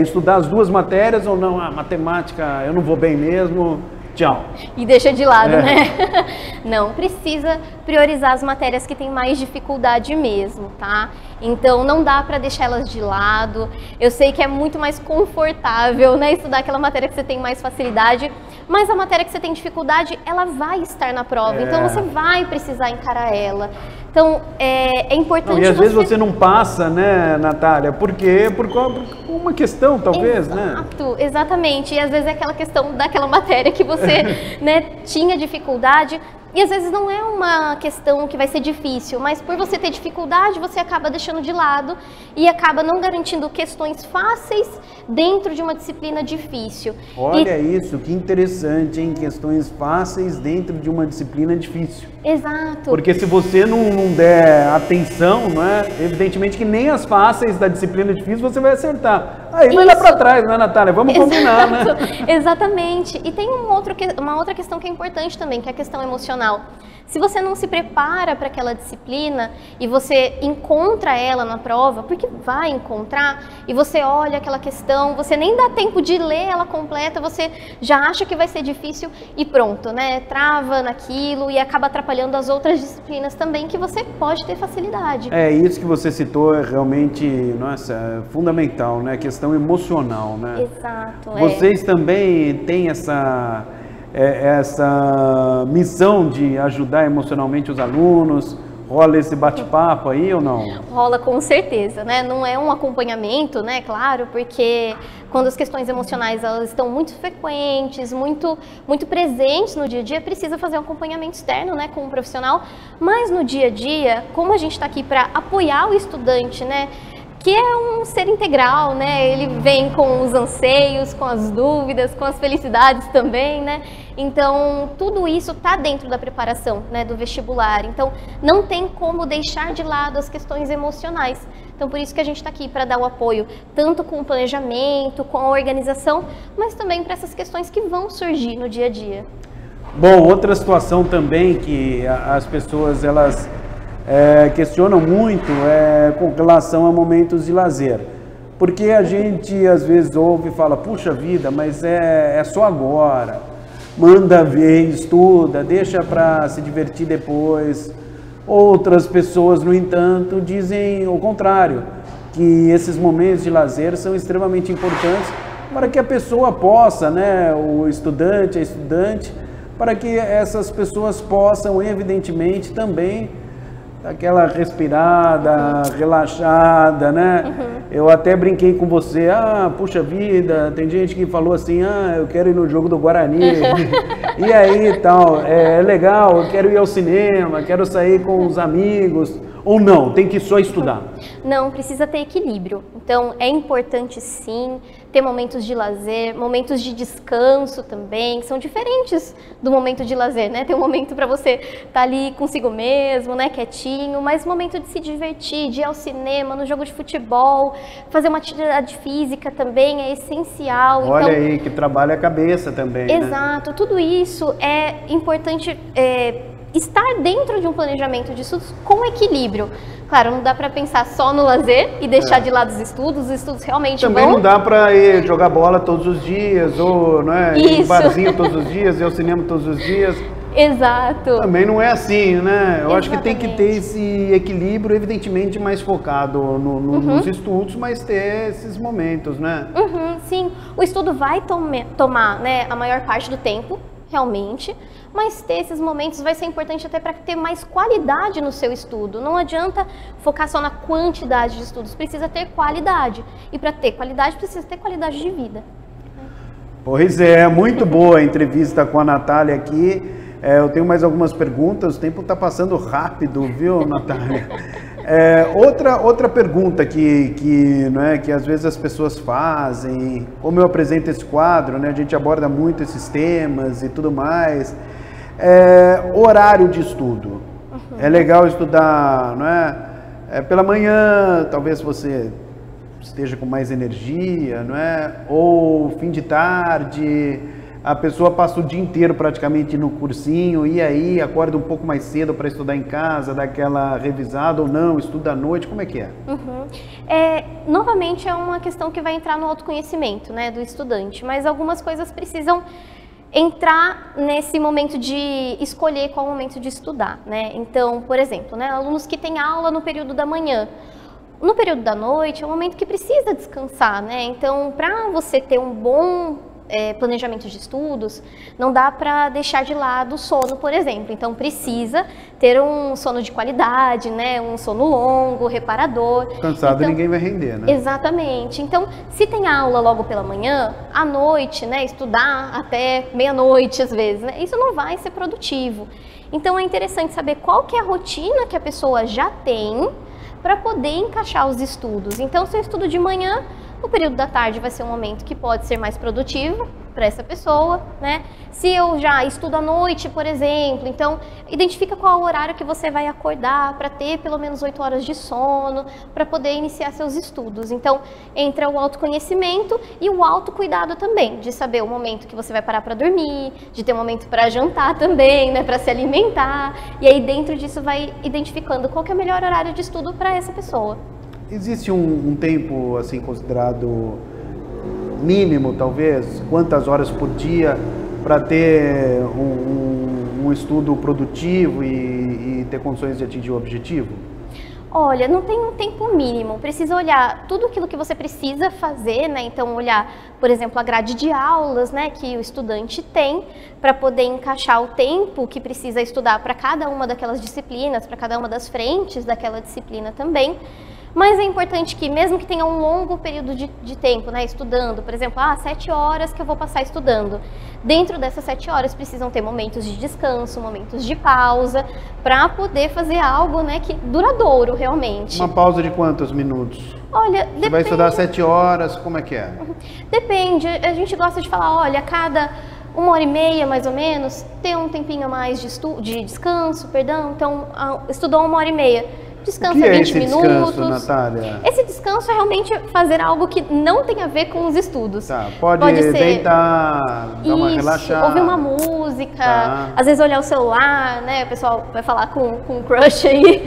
estudar as duas matérias ou não? A matemática eu não vou bem mesmo, tchau. E deixa de lado, né? Não, precisa priorizar as matérias que têm mais dificuldade mesmo, tá? Então não dá para deixar elas de lado. Eu sei que é muito mais confortável, né, estudar aquela matéria que você tem mais facilidade, mas a matéria que você tem dificuldade, ela vai estar na prova, então você vai precisar encarar ela. Então, é importante... E às vezes você não passa, né, Natália? Por quê? Por uma questão, talvez, né? Exatamente. E às vezes é aquela questão daquela matéria que você né, tinha dificuldade. E às vezes não é uma questão que vai ser difícil, mas por você ter dificuldade, você acaba deixando de lado e acaba não garantindo questões fáceis dentro de uma disciplina difícil. Olha isso, que interessante, hein? Questões fáceis dentro de uma disciplina difícil. Exato. Porque se você não der atenção, não é? Evidentemente que nem as fáceis da disciplina difícil você vai acertar. Aí vai lá para trás, né, Natália? Vamos combinar, né? Exatamente. E tem uma outra questão que é importante também, que é a questão emocional. Se você não se prepara para aquela disciplina e você encontra ela na prova, porque vai encontrar, e você olha aquela questão, você nem dá tempo de ler ela completa, você já acha que vai ser difícil e pronto, né? Trava naquilo e acaba atrapalhando as outras disciplinas também que você pode ter facilidade. Isso que você citou é realmente, nossa, fundamental, né? A questão emocional, né? Exato. Vocês também têm essa missão de ajudar emocionalmente os alunos? Rola esse bate-papo aí ou não? Rola com certeza, né? Não é um acompanhamento, né? Claro, porque quando as questões emocionais elas estão muito frequentes, muito presentes no dia a dia, precisa fazer um acompanhamento externo, né, com um profissional. Mas no dia a dia, como a gente está aqui para apoiar o estudante, né? Que é um ser integral, né? Ele vem com os anseios, com as dúvidas, com as felicidades também, né? Então, tudo isso está dentro da preparação, né, do vestibular. Então, não tem como deixar de lado as questões emocionais. Então, por isso que a gente está aqui, para dar o apoio, tanto com o planejamento, com a organização, mas também para essas questões que vão surgir no dia a dia. Bom, outra situação também que as pessoas, elas... questionam muito com relação a momentos de lazer, porque a gente às vezes ouve e fala, puxa vida, mas é só agora, manda ver, estuda, deixa para se divertir depois. Outras pessoas, no entanto, dizem o contrário, que esses momentos de lazer são extremamente importantes para que a pessoa possa, né, o estudante, a estudante, para que essas pessoas possam, evidentemente, também aquela respirada, relaxada, né? Eu até brinquei com você, puxa vida, tem gente que falou assim, eu quero ir no jogo do Guarani, e aí tal, é legal, eu quero ir ao cinema, quero sair com os amigos, ou não, tem que só estudar? Não, precisa ter equilíbrio. Então, é importante sim ter momentos de lazer, momentos de descanso também, que são diferentes do momento de lazer, né? Tem um momento para você estar ali consigo mesmo, né, quietinho, mas momento de se divertir, de ir ao cinema, no jogo de futebol, fazer uma atividade física também é essencial. Olha então, aí, que trabalha a cabeça também, exato, né? Tudo isso é importante estar dentro de um planejamento de estudos com equilíbrio. Claro, não dá para pensar só no lazer e deixar de lado os estudos realmente também vão... não dá para ir jogar bola todos os dias, ou ir barzinho todos os dias, ir ao cinema todos os dias. Exato. Também não é assim, né? Eu acho que tem que ter esse equilíbrio, evidentemente mais focado nos estudos, mas ter esses momentos, né? Sim, o estudo vai tomar, né, a maior parte do tempo, realmente, mas ter esses momentos vai ser importante até para ter mais qualidade no seu estudo. Não adianta focar só na quantidade de estudos, precisa ter qualidade. E para ter qualidade, precisa ter qualidade de vida. Pois é, muito boa a entrevista com a Natália aqui. Eu tenho mais algumas perguntas, o tempo está passando rápido, viu, Natália? Outra pergunta que às vezes as pessoas fazem, como eu apresento esse quadro, né, a gente aborda muito esses temas e tudo mais, horário de estudo. É legal estudar, não é? Pela manhã, talvez você esteja com mais energia, não é? Ou fim de tarde, a pessoa passa o dia inteiro praticamente no cursinho e aí acorda um pouco mais cedo para estudar em casa, dá aquela revisada ou não, estuda à noite, como é que é? Novamente é uma questão que vai entrar no autoconhecimento, né, do estudante, mas algumas coisas precisam entrar nesse momento de escolher qual momento de estudar, né? Então, por exemplo, né, alunos que têm aula no período da manhã, no período da noite é um momento que precisa descansar, né? Então, para você ter um bom planejamento de estudos, não dá para deixar de lado o sono, por exemplo. Então, precisa ter um sono de qualidade, né? Um sono longo, reparador. Cansado, ninguém vai render, né? Exatamente. Então, se tem aula logo pela manhã, à noite, né? Estudar até meia-noite, às vezes, né? Isso não vai ser produtivo. Então, é interessante saber qual que é a rotina que a pessoa já tem para poder encaixar os estudos. Então, se eu estudo de manhã, o período da tarde vai ser um momento que pode ser mais produtivo para essa pessoa, né? Se eu já estudo à noite, por exemplo, então identifica qual é o horário que você vai acordar para ter pelo menos 8 horas de sono, para poder iniciar seus estudos. Então, entra o autoconhecimento e o autocuidado também, de saber o momento que você vai parar para dormir, de ter um momento para jantar também, né, para se alimentar. E aí dentro disso vai identificando qual que é o melhor horário de estudo para essa pessoa. Existe um tempo assim considerado mínimo, talvez? Quantas horas por dia para ter um estudo produtivo e ter condições de atingir o objetivo? Olha, não tem um tempo mínimo, precisa olhar tudo aquilo que você precisa fazer, né? Então olhar, por exemplo, a grade de aulas, né, que o estudante tem para poder encaixar o tempo que precisa estudar para cada uma daquelas disciplinas, para cada uma das frentes daquela disciplina também. Mas é importante que, mesmo que tenha um longo período de tempo, né, estudando, por exemplo, 7 horas que eu vou passar estudando, dentro dessas 7 horas precisam ter momentos de descanso, momentos de pausa, para poder fazer algo, né, que duradouro realmente. Uma pausa de quantos minutos? Olha, depende. Você vai estudar 7 horas, como é que é? Depende, a gente gosta de falar, olha, a cada 1h30 mais ou menos, ter um tempinho a mais de descanso, perdão, então estudou 1h30. Descansa 20 minutos. Descanso, Natália? Esse descanso é realmente fazer algo que não tem a ver com os estudos. Tá, pode ser deitar, dar uma relaxada. Ouvir uma música, às vezes olhar o celular, né? O pessoal vai falar com um crush aí.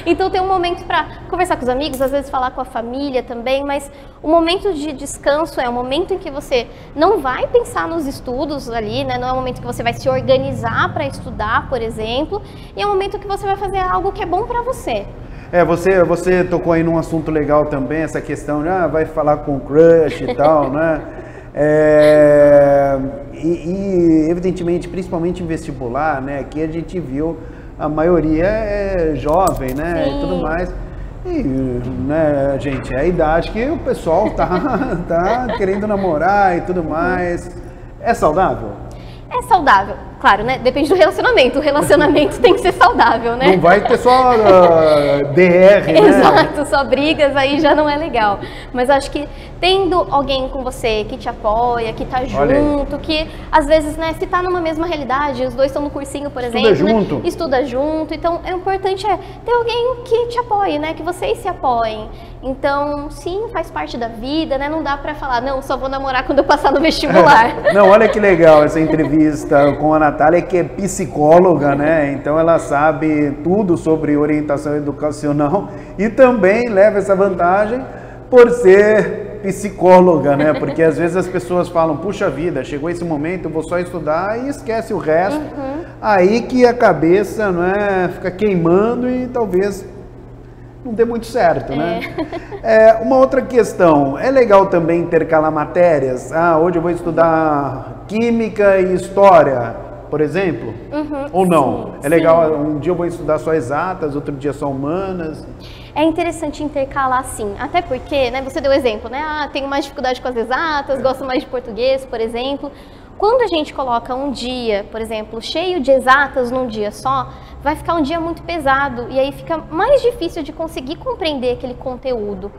Então tem um momento para conversar com os amigos, às vezes falar com a família também, mas o momento de descanso é o momento em que você não vai pensar nos estudos ali, né? Não é o momento que você vai se organizar para estudar, por exemplo, e é o momento que você vai fazer algo que é bom para você. Você tocou aí num assunto legal também, essa questão de vai falar com o crush e tal, né? E evidentemente, principalmente em vestibular, né? Aqui a gente viu a maioria é jovem, né? Sim. E tudo mais. E, né, gente, é a idade que o pessoal tá querendo namorar e tudo mais. É saudável? É saudável, claro, né? Depende do relacionamento. O relacionamento tem que ser saudável, né? Não vai ter só DR, né? Exato, só brigas, aí já não é legal. Mas eu acho que tendo alguém com você que te apoia, que tá junto, que às vezes, né, se tá numa mesma realidade, os dois estão no cursinho, por exemplo, junto. Né? Estuda junto. Então, o importante é ter alguém que te apoie, né? Que vocês se apoiem. Então, sim, faz parte da vida, né? Não dá pra falar, não, só vou namorar quando eu passar no vestibular. Não, olha que legal essa entrevista com a Natália, que é psicóloga, né? Então ela sabe tudo sobre orientação educacional e também leva essa vantagem por ser psicóloga, né? Porque às vezes as pessoas falam, puxa vida, chegou esse momento, eu vou só estudar e esquece o resto. Aí que a cabeça, não é, fica queimando e talvez não dê muito certo, né? Uma outra questão, é legal também intercalar matérias? Hoje eu vou estudar Química e História, por exemplo? Ou não? Sim, é legal, um dia eu vou estudar só exatas, outro dia só humanas? É interessante intercalar sim, até porque, né, você deu exemplo, né? Tenho mais dificuldade com as exatas, gosto mais de português, por exemplo. Quando a gente coloca um dia, por exemplo, cheio de exatas num dia só, vai ficar um dia muito pesado e aí fica mais difícil de conseguir compreender aquele conteúdo.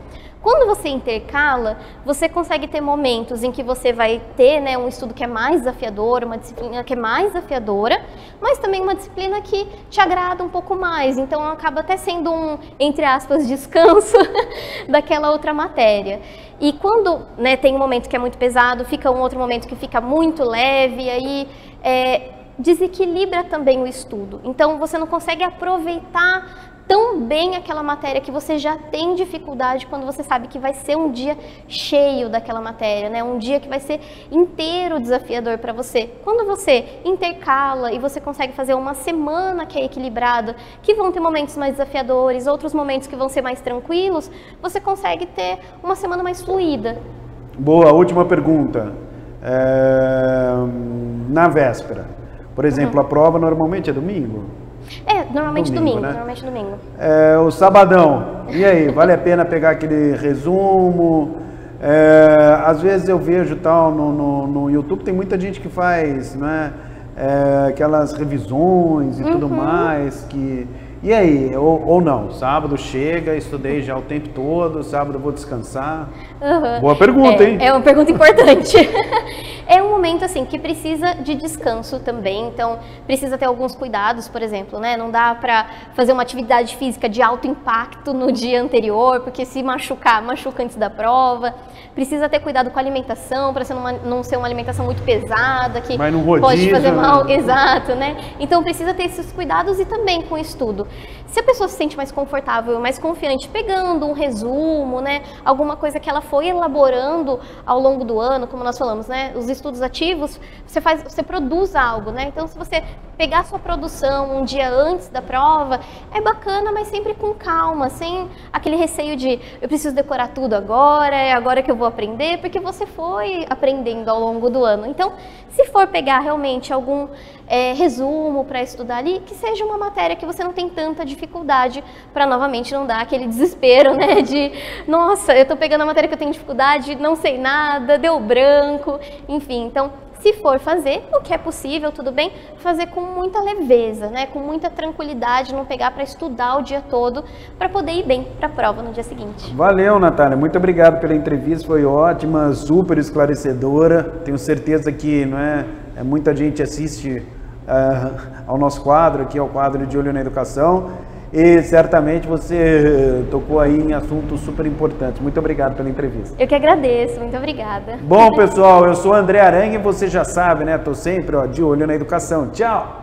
Quando você intercala, você consegue ter momentos em que você vai ter, né, um estudo que é mais desafiador, uma disciplina que é mais desafiadora, mas também uma disciplina que te agrada um pouco mais. Então acaba até sendo um, entre aspas, descanso daquela outra matéria. E quando, né, tem um momento que é muito pesado, fica um outro momento que fica muito leve, e aí desequilibra também o estudo. Então você não consegue aproveitar tão bem aquela matéria que você já tem dificuldade quando você sabe que vai ser um dia cheio daquela matéria, né? Um dia que vai ser inteiro desafiador para você. Quando você intercala e você consegue fazer uma semana que é equilibrada, que vão ter momentos mais desafiadores, outros momentos que vão ser mais tranquilos, você consegue ter uma semana mais fluida. Boa, última pergunta. Na véspera, por exemplo, a prova normalmente é domingo? Normalmente domingo, né? Normalmente domingo. O sabadão, e aí, vale a pena pegar aquele resumo? Às vezes eu vejo tal no YouTube, tem muita gente que faz, né, aquelas revisões e tudo mais, e aí, ou não, sábado chega, estudei já o tempo todo, sábado eu vou descansar? Boa pergunta, hein? É uma pergunta importante. É um momento assim que precisa de descanso também, então precisa ter alguns cuidados, por exemplo, né? Não dá para fazer uma atividade física de alto impacto no dia anterior, porque se machuca antes da prova. Precisa ter cuidado com a alimentação, para não ser uma alimentação muito pesada, que pode fazer mal. Exato, né? Então precisa ter esses cuidados e também com o estudo. Se a pessoa se sente mais confortável, mais confiante, pegando um resumo, né? Alguma coisa que ela foi elaborando ao longo do ano, como nós falamos, né? Os estudos ativos, você produz algo, né? Então, se você pegar a sua produção um dia antes da prova, é bacana, mas sempre com calma, sem aquele receio de eu preciso decorar tudo agora, é agora que eu vou aprender, porque você foi aprendendo ao longo do ano. Então, se for pegar realmente algum resumo para estudar ali, que seja uma matéria que você não tem tanta dificuldade, para novamente não dar aquele desespero, né, de nossa, eu tô pegando a matéria que eu tenho dificuldade, não sei nada, deu branco, enfim. Então, se for fazer, o que é possível, tudo bem, fazer com muita leveza, né, com muita tranquilidade, não pegar para estudar o dia todo, para poder ir bem para a prova no dia seguinte. Valeu, Natália, muito obrigado pela entrevista, foi ótima, super esclarecedora, tenho certeza que muita gente assiste ao nosso quadro, aqui ao quadro de Olho na Educação, e certamente você tocou aí em assuntos super importantes. Muito obrigado pela entrevista. Eu que agradeço, muito obrigada. Bom, pessoal, eu sou André Aranha e você já sabe, né? Tô sempre de olho na educação. Tchau!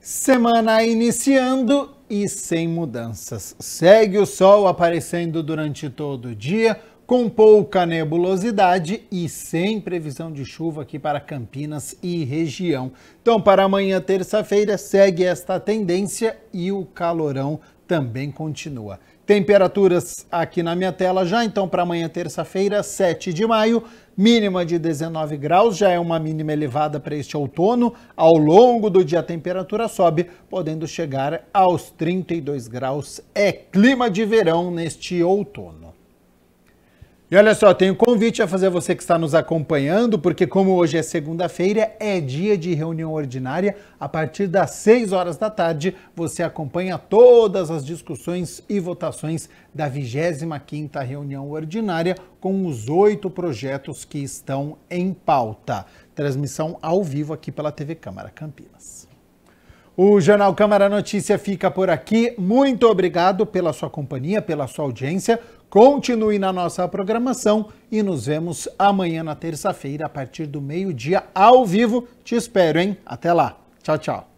Semana iniciando e sem mudanças. Segue o sol aparecendo durante todo o dia, com pouca nebulosidade e sem previsão de chuva aqui para Campinas e região. Então, para amanhã, terça-feira, segue esta tendência e o calorão também continua. Temperaturas aqui na minha tela já, então, para amanhã, terça-feira, 7 de maio, mínima de 19 graus, já é uma mínima elevada para este outono. Ao longo do dia, a temperatura sobe, podendo chegar aos 32 graus. É clima de verão neste outono. E olha só, tenho um convite a fazer a você que está nos acompanhando, porque como hoje é segunda-feira, é dia de reunião ordinária. A partir das 6 horas da tarde, você acompanha todas as discussões e votações da 25ª reunião ordinária com os 8 projetos que estão em pauta. Transmissão ao vivo aqui pela TV Câmara Campinas. O Jornal Câmara Notícia fica por aqui. Muito obrigado pela sua companhia, pela sua audiência. Continue na nossa programação e nos vemos amanhã na terça-feira, a partir do meio-dia, ao vivo. Te espero, hein? Até lá. Tchau, tchau.